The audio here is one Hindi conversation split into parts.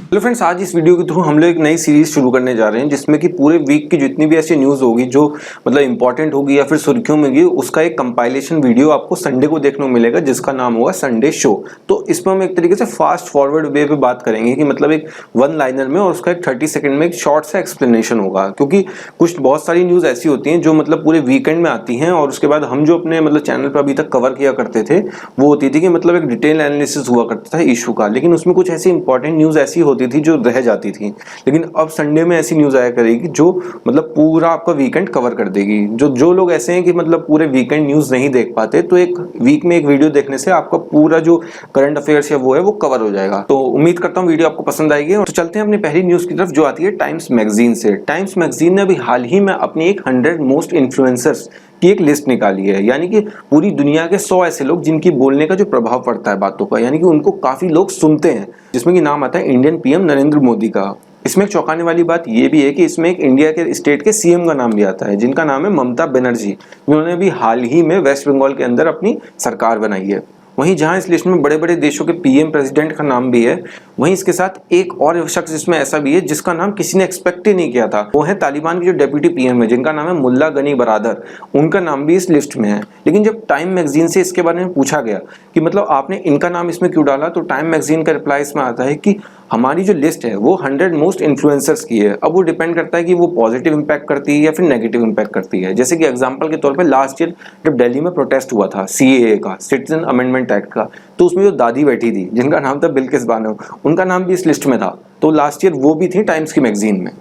हेलो फ्रेंड्स, आज इस वीडियो के थ्रू हम लोग एक नई सीरीज शुरू करने जा रहे हैं जिसमें कि पूरे वीक की जितनी भी ऐसी न्यूज़ होगी जो मतलब इंपॉर्टेंट होगी या फिर सुर्खियों में होगी, उसका एक कंपाइलेशन वीडियो आपको संडे को देखने को मिलेगा जिसका नाम होगा संडे शो। तो इसमें हम एक तरीके से फास्ट फॉरवर्ड वे पे बात करेंगे कि मतलब एक वन लाइनर में और उसका एक 30 सेकंड में एक शॉर्ट सा एक्सप्लेनेशन होगा, क्योंकि कुछ बहुत सारी न्यूज़ ऐसी होती हैं जो मतलब पूरे वीकेंड में आती हैं और उसके बाद हम जो अपने मतलब चैनल पर अभी तक कवर किया करते थे वो होती थी कि मतलब एक डिटेल एनालिसिस हुआ करता था इशू का, लेकिन उसमें कुछ ऐसी इंपॉर्टेंट न्यूज़ ऐसी होती थी जो रह जाती थी। लेकिन अब संडे में ऐसी न्यूज़ आया करेगी जो मतलब पूरा आपका वीकेंड कवर कर देगी। जो लोग ऐसे हैं कि मतलब पूरे वीकेंड न्यूज़ नहीं देख पाते, तो एक वीक में एक वीडियो देखने से आपका पूरा जो करंट अफेयर्स है वो कवर हो जाएगा। तो उम्मीद करता हूँ वीडियो आपको पसंद आएगी। और तो चलते हैं अपनी पहली न्यूज़ की तरफ जो आती है टाइम्स मैगजीन से। टाइम्स मैगजीन ने अभी हाल ही में अपनी एक 100 मोस्ट इन्फ्लुएंसर्स की एक लिस्ट निकाली है, यानी कि पूरी दुनिया के 100 ऐसे लोग जिनकी बोलने का जो प्रभाव पड़ता है बातों का, यानी कि उनको काफी लोग सुनते हैं, जिसमें कि नाम आता है इंडियन पीएम नरेंद्र मोदी का। इसमें एक चौंकाने वाली बात यह भी है कि इसमें एक इंडिया के स्टेट के सीएम का नाम भी आता है जिनका नाम है ममता बनर्जी, जिन्होंने भी हाल ही में वेस्ट बंगाल के अंदर अपनी सरकार बनाई है। वहीं जहां इस लिस्ट में बड़े बड़े देशों के पीएम प्रेसिडेंट का नाम भी है, वहीं इसके साथ एक और शख्स इसमें ऐसा भी है जिसका नाम किसी ने एक्सपेक्ट ही नहीं किया था। वो है तालिबान के जो डेप्यूटी पीएम है जिनका नाम है मुल्ला गनी बरादर, उनका नाम भी इस लिस्ट में है। लेकिन जब टाइम मैगजीन से इसके बारे में पूछा गया कि मतलब आपने इनका नाम इसमें क्यों डाला, तो टाइम मैगजीन का रिप्लाई इसमें आता है कि हमारी जो लिस्ट है वो 100 मोस्ट इन्फ्लुएंसर्स की है। अब वो डिपेंड करता है कि वो पॉजिटिव इंपैक्ट करती है या फिर नेगेटिव इंपैक्ट करती है। जैसे कि एग्जांपल के तौर पे लास्ट ईयर जब दिल्ली में प्रोटेस्ट हुआ था सीएए का, सिटीजन अमेंडमेंट एक्ट का, तो उसमें जो दादी बैठी थी जिनका नाम था बिल्किस बानो, उनका नाम भी इस लिस्ट में था। तो लास्ट ईयर वो भी थी टाइम्स की मैगजीन में।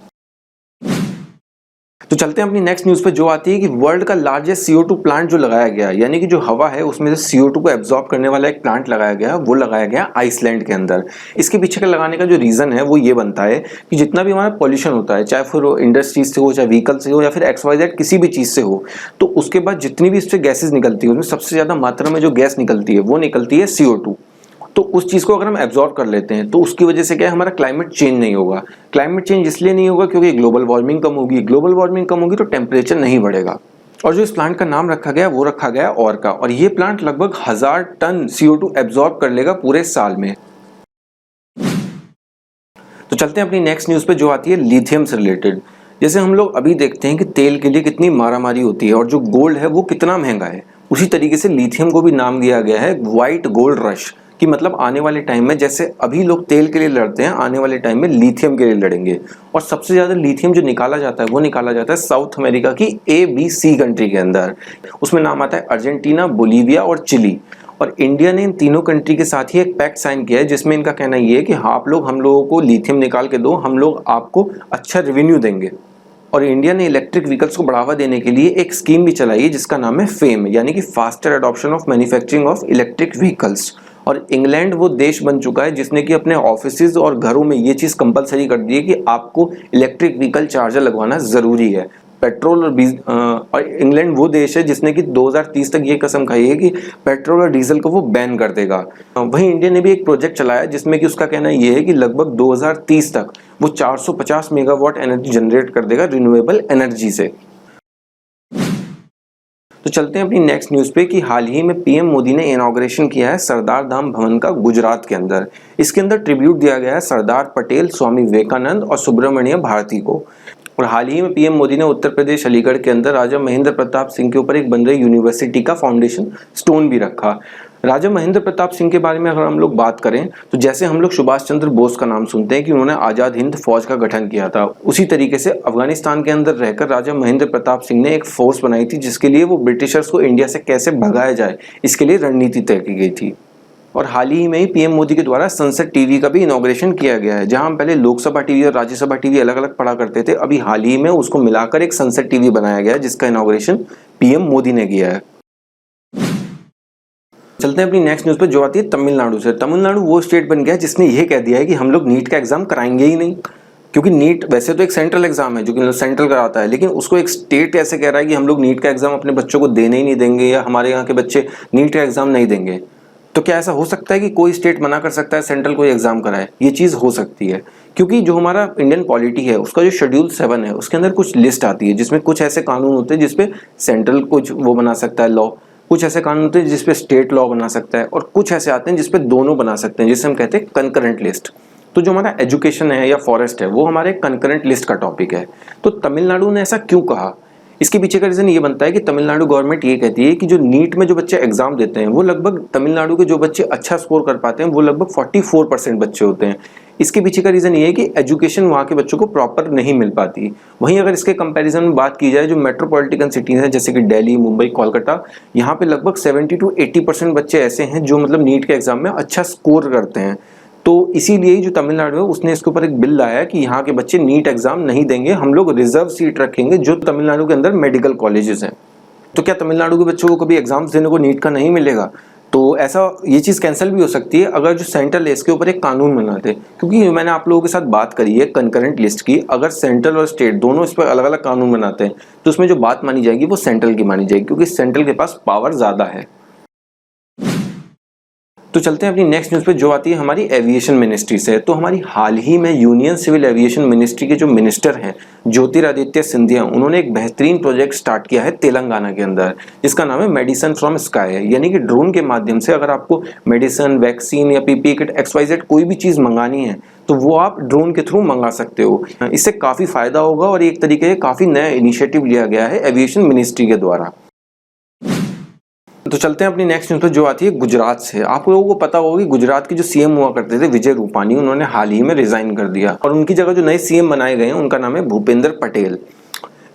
तो चलते हैं अपनी नेक्स्ट न्यूज़ पे जो आती है कि वर्ल्ड का लार्जेस्ट CO2 प्लांट जो लगाया गया, यानी कि जो हवा है उसमें से CO2 को एब्जॉर्ब करने वाला एक प्लांट लगाया गया, वो लगाया गया आइसलैंड के अंदर। इसके पीछे का लगाने का जो रीज़न है वो ये बनता है कि जितना भी हमारा पॉल्यूशन होता है, चाहे फिर इंडस्ट्रीज से हो, चाहे व्हीकल से हो या फिर XYZ किसी भी चीज़ से हो, तो उसके बाद जितनी भी इससे गैसेज निकलती है उसमें सबसे ज़्यादा मात्रा में जो गैस निकलती है वो निकलती है CO2। तो उस चीज़ को अगर हम एब्जॉर्ब कर लेते हैं तो उसकी वजह से क्या है, हमारा क्लाइमेट चेंज नहीं होगा। क्लाइमेट चेंज इसलिए नहीं होगा क्योंकि ग्लोबल वार्मिंग कम होगी, ग्लोबल वार्मिंग कम होगी तो टेम्परेचर नहीं बढ़ेगा। और जो इस प्लांट का नाम रखा गया वो रखा गया ऑर्का, और ये प्लांट लगभग 1000 टन CO2 एब्जॉर्ब कर लेगा पूरे साल में। तो चलते हैं अपनी नेक्स्ट न्यूज़ पे जो आती है लिथियम से रिलेटेड। जैसे हम लोग अभी देखते हैं कि तेल के लिए कितनी मारामारी होती है और जो गोल्ड है वो कितना महंगा है, उसी तरीके से लिथियम को भी नाम दिया गया है व्हाइट गोल्ड रश, कि मतलब आने वाले टाइम में जैसे अभी लोग तेल के लिए लड़ते हैं, आने वाले टाइम में लिथियम के लिए लड़ेंगे। और सबसे ज़्यादा लिथियम जो निकाला जाता है वो निकाला जाता है साउथ अमेरिका की ABC कंट्री के अंदर। उसमें नाम आता है अर्जेंटीना, बोलीविया और चिली। और इंडिया ने इन तीनों कंट्री के साथ ही एक पैक्ट साइन किया है जिसमें इनका कहना ये है कि आप लोग हम लोगों को लिथियम निकाल के दो, हम लोग आपको अच्छा रेवेन्यू देंगे। और इंडिया ने इलेक्ट्रिक व्हीकल्स को बढ़ावा देने के लिए एक स्कीम भी चलाई है जिसका नाम है फेम, यानी कि faster adoption of manufacturing of electric vehicles. और इंग्लैंड वो देश बन चुका है जिसने कि अपने ऑफिसेज और घरों में ये चीज़ कंपलसरी कर दी है कि आपको इलेक्ट्रिक व्हीकल चार्जर लगवाना ज़रूरी है। पेट्रोल और इंग्लैंड वो देश है जिसने कि 2030 तक ये कसम खाई है कि पेट्रोल और डीजल को वो बैन कर देगा। वहीं इंडिया ने भी एक प्रोजेक्ट चलाया जिसमें कि उसका कहना ये है कि लगभग 2030 तक वो 450 मेगावाट एनर्जी जनरेट कर देगा रिन्यूएबल एनर्जी से। तो चलते हैं अपनी नेक्स्ट न्यूज़ पे कि हाल ही में पीएम मोदी ने इनॉग्रेशन किया है सरदार धाम भवन का गुजरात के अंदर। इसके अंदर ट्रिब्यूट दिया गया है सरदार पटेल, स्वामी विवेकानंद और सुब्रमण्य भारती को। और हाल ही में पीएम मोदी ने उत्तर प्रदेश अलीगढ़ के अंदर राजा महेंद्र प्रताप सिंह के ऊपर एक बन रही यूनिवर्सिटी का फाउंडेशन स्टोन भी रखा। राजा महेंद्र प्रताप सिंह के बारे में अगर हम लोग बात करें तो जैसे हम लोग सुभाष चंद्र बोस का नाम सुनते हैं कि उन्होंने आज़ाद हिंद फौज का गठन किया था, उसी तरीके से अफगानिस्तान के अंदर रहकर राजा महेंद्र प्रताप सिंह ने एक फोर्स बनाई थी जिसके लिए वो ब्रिटिशर्स को इंडिया से कैसे भगाया जाए इसके लिए रणनीति तय की गई थी। और हाल ही में ही पीएम मोदी के द्वारा संसद टीवी का भी इनॉग्रेशन किया गया है। जहां हम पहले लोकसभा टीवी और राज्यसभा टीवी अलग अलग पढ़ा करते थे, अभी हाल ही में उसको मिलाकर एक संसद टीवी बनाया गया है जिसका इनॉग्रेशन पीएम मोदी ने किया है। चलते हैं अपनी नेक्स्ट न्यूज़ पे जो आती है तमिलनाडु से। तमिलनाडु वो स्टेट बन गया है जिसने ये कह दिया है कि हम लोग नीट का एग्जाम कराएंगे ही नहीं, क्योंकि नीट वैसे तो एक सेंट्रल एग्जाम है जो कि सेंट्रल कराता है, लेकिन उसको एक स्टेट ऐसे कह रहा है कि हम लोग नीट का एग्जाम अपने बच्चों को देने ही नहीं देंगे या हमारे यहाँ के बच्चे नीट का एग्जाम नहीं देंगे। तो क्या ऐसा हो सकता है कि कोई स्टेट मना कर सकता है सेंट्रल कोई एग्जाम कराए? ये चीज़ हो सकती है, क्योंकि जो हमारा इंडियन पॉलिटी है उसका जो शेड्यूल 7 है उसके अंदर कुछ लिस्ट आती है जिसमें कुछ ऐसे कानून होते हैं जिसपे सेंट्रल कुछ वो बना सकता है लॉ, कुछ ऐसे कानून होते हैं जिसपे स्टेट लॉ बना सकता है, और कुछ ऐसे आते हैं जिसपे दोनों बना सकते हैं, जिसे हम कहते हैं कंकरेंट लिस्ट। तो जो हमारा एजुकेशन है या फॉरेस्ट है वो हमारे कंकरेंट लिस्ट का टॉपिक है। तो तमिलनाडु ने ऐसा क्यों कहा, इसके पीछे का रीज़न ये बनता है कि तमिलनाडु गवर्नमेंट ये कहती है कि जो नीट में जो बच्चे एग्जाम देते हैं वो लगभग तमिलनाडु के जो बच्चे अच्छा स्कोर कर पाते हैं वो लगभग 44% बच्चे होते हैं। इसके पीछे का रीज़न ये है कि एजुकेशन वहाँ के बच्चों को प्रॉपर नहीं मिल पाती। वहीं अगर इसके कंपैरिजन में बात की जाए जो मेट्रोपॉलिटन सिटीज़ हैं जैसे कि दिल्ली, मुंबई, कोलकाता, यहाँ पे लगभग 70 to 80% बच्चे ऐसे हैं जो मतलब नीट के एग्जाम में अच्छा स्कोर करते हैं। तो इसीलिए जो तमिलनाडु है उसने इसके ऊपर एक बिल लाया कि यहाँ के बच्चे नीट एग्जाम नहीं देंगे, हम लोग रिजर्व सीट रखेंगे जो तमिलनाडु के अंदर मेडिकल कॉलेजेस हैं। तो क्या तमिलनाडु के बच्चों को कभी एग्जाम्स देने को नीट का नहीं मिलेगा? तो ऐसा ये चीज़ कैंसिल भी हो सकती है अगर जो सेंट्रल है इसके ऊपर एक कानून बनाते, क्योंकि मैंने आप लोगों के साथ बात करी है कंकरेंट लिस्ट की। अगर सेंट्रल और स्टेट दोनों इस पर अलग अलग कानून बनाते हैं तो उसमें जो बात मानी जाएगी वो सेंट्रल की मानी जाएगी, क्योंकि सेंट्रल के पास पावर ज़्यादा है। तो चलते हैं अपनी नेक्स्ट न्यूज़ पे जो आती है हमारी एविएशन मिनिस्ट्री से। तो हमारी हाल ही में यूनियन सिविल एविएशन मिनिस्ट्री के जो मिनिस्टर हैं ज्योतिरादित्य सिंधिया, उन्होंने एक बेहतरीन प्रोजेक्ट स्टार्ट किया है तेलंगाना के अंदर जिसका नाम है मेडिसिन फ्रॉम स्काई है। यानी कि ड्रोन के माध्यम से अगर आपको मेडिसिन, वैक्सीन या पीपीई किट XYZ कोई भी चीज़ मंगानी है तो वो आप ड्रोन के थ्रू मंगा सकते हो। इससे काफ़ी फायदा होगा और एक तरीके से काफ़ी नया इनिशिएटिव लिया गया है एविएशन मिनिस्ट्री के द्वारा। तो चलते हैं अपनी नेक्स्ट न्यूज़ पर जो आती है गुजरात से। आप लोगों को पता होगा कि गुजरात के जो सीएम हुआ करते थे विजय रूपानी, उन्होंने हाल ही में रिजाइन कर दिया और उनकी जगह जो नए सीएम बनाए गए हैं उनका नाम है भूपेंद्र पटेल।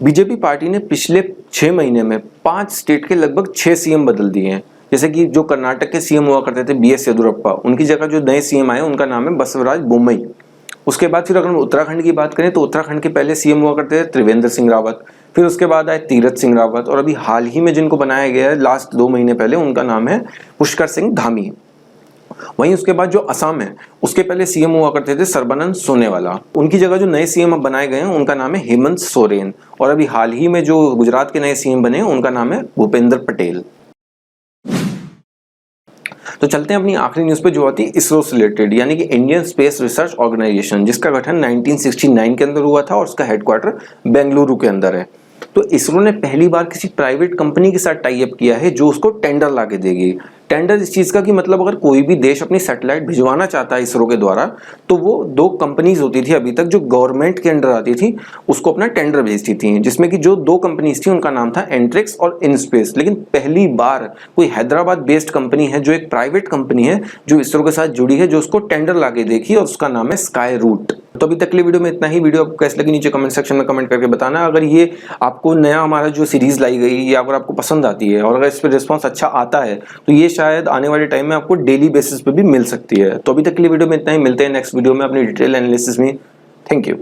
बीजेपी पार्टी ने पिछले 6 महीने में 5 स्टेट के लगभग 6 सीएम बदल दिए हैं। जैसे कि जो कर्नाटक के सीएम हुआ करते थे BS येदुरप्पा, उनकी जगह जो नए सीएम आए उनका नाम है बसवराज बोम्मई। उसके बाद फिर अगर हम उत्तराखंड की बात करें तो उत्तराखंड के पहले सीएम हुआ करते थे त्रिवेंद्र सिंह रावत, फिर उसके बाद आए तीरथ सिंह रावत और अभी हाल ही में जिनको बनाया गया है लास्ट 2 महीने पहले उनका नाम है पुष्कर सिंह धामी। वहीं उसके बाद जो असम है उसके पहले सीएम हुआ करते थे सर्बानंद सोनोवाल, उनकी जगह जो नए सीएम अब बनाए गए हैं उनका नाम है हेमंत सोरेन और अभी हाल ही में जो गुजरात के नए सीएम बने हैं उनका नाम है भूपेंद्र पटेल। तो चलते हैं अपनी आखिरी न्यूज़ पे जो आती है इसरो से रिलेटेड, यानी कि इंडियन स्पेस रिसर्च ऑर्गेनाइजेशन, जिसका गठन 1969 के अंदर हुआ था और उसका हेडक्वार्टर बेंगलुरु के अंदर है। तो इसरो ने पहली बार किसी प्राइवेट कंपनी के साथ टाई अप किया है जो उसको टेंडर ला के देगी। टेंडर इस चीज़ का कि मतलब अगर कोई भी देश अपनी सैटेलाइट भिजवाना चाहता है इसरो के द्वारा तो वो 2 कंपनीज होती थी अभी तक जो गवर्नमेंट के अंडर आती थी, उसको अपना टेंडर भेजती थी, जिसमें कि जो 2 कंपनीज थी उनका नाम था एंट्रिक्स और इनस्पेस। लेकिन पहली बार कोई हैदराबाद बेस्ड कंपनी है जो एक प्राइवेट कंपनी है जो इसरो के साथ जुड़ी है जो उसको टेंडर ला के देखी और उसका नाम है स्काई रूट। तो अभी तक के लिए वीडियो में इतना ही। वीडियो आपको कैसे लगी नीचे कमेंट सेक्शन में कमेंट करके बताना। अगर ये आपको नया हमारा जो सीरीज लाई गई या अगर आपको पसंद आती है और अगर इस पर रिस्पॉन्स अच्छा आता है तो ये शायद आने वाले टाइम में आपको डेली बेसिस पे भी मिल सकती है। तो अभी तक के लिए वीडियो में इतना ही। मिलते हैं नेक्स्ट वीडियो में अपनी डिटेल एनालिसिस में। Thank you.